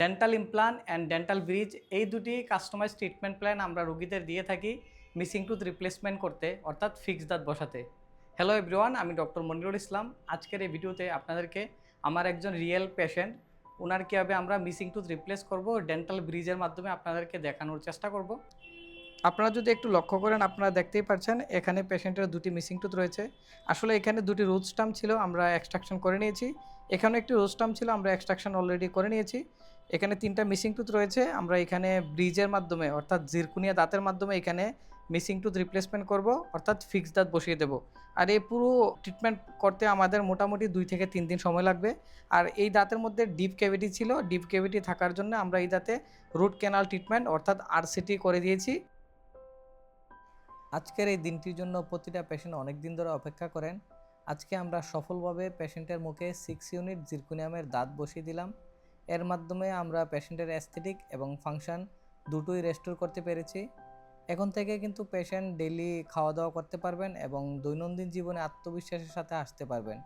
Dental implant and dental bridge এই দুটি customise treatment plan আমরা রোগীদের দিয়ে থাকি মিসিং টুথ রিপ্লেসমেন্ট করতে, অর্থাৎ ফিক্স দাঁত বসাতে। হ্যালো এভরিওয়ান, আমি ডক্টর মনিরুল ইসলাম। আজকের এই ভিডিওতে আপনাদেরকে আমার একজন রিয়েল পেশেন্ট, ওনার কীভাবে আমরা মিসিং টুথ রিপ্লেস করব ডেন্টাল ব্রিজের মাধ্যমে আপনাদেরকে দেখানোর চেষ্টা করব। আপনারা যদি একটু লক্ষ্য করেন, আপনারা দেখতেই পাচ্ছেন এখানে পেশেন্টের দুটি মিসিং টুথ রয়েছে। আসলে এখানে দুটি রুট স্টাম্প ছিল, আমরা এক্সট্রাকশন করে নিয়েছি। এখানে একটি রুট স্টাম্প ছিল, আমরা এক্সট্রাকশন অলরেডি করে নিয়েছি। এখানে তিনটা মিসিং টুথ রয়েছে, আমরা এখানে ব্রিজের মাধ্যমে অর্থাৎ জিরকুনিয়া দাঁতের মাধ্যমে এখানে মিসিং টুথ রিপ্লেসমেন্ট করব, অর্থাৎ ফিক্স দাঁত বসিয়ে দেব। আর এই পুরো ট্রিটমেন্ট করতে আমাদের মোটামুটি 2 থেকে 3 দিন সময় লাগবে। আর এই দাঁতের মধ্যে ডিপ ক্যাভিটি ছিল, ডিপ ক্যাভিটি থাকার জন্য আমরা এই দাঁতে রুট ক্যানাল ট্রিটমেন্ট অর্থাৎ আরসিটি করে দিয়েছি। আজকের এই দিনটির জন্য প্রতিটা পেশেন্ট অনেক দিন ধরে অপেক্ষা করেন। আজকে আমরা সফলভাবে পেশেন্টের মুখে 6 ইউনিট জিরকোনিয়ামের দাঁত বসিয়ে দিলাম। এর মাধ্যমে আমরা পেশেন্টের অ্যাস্থেটিক এবং ফাংশন দুটোই রেস্টোর করতে পেরেছি। এখন থেকে কিন্তু পেশেন্ট ডেইলি খাওয়া দাওয়া করতে পারবেন এবং দৈনন্দিন জীবনে আত্মবিশ্বাসের সাথে আসতে পারবেন।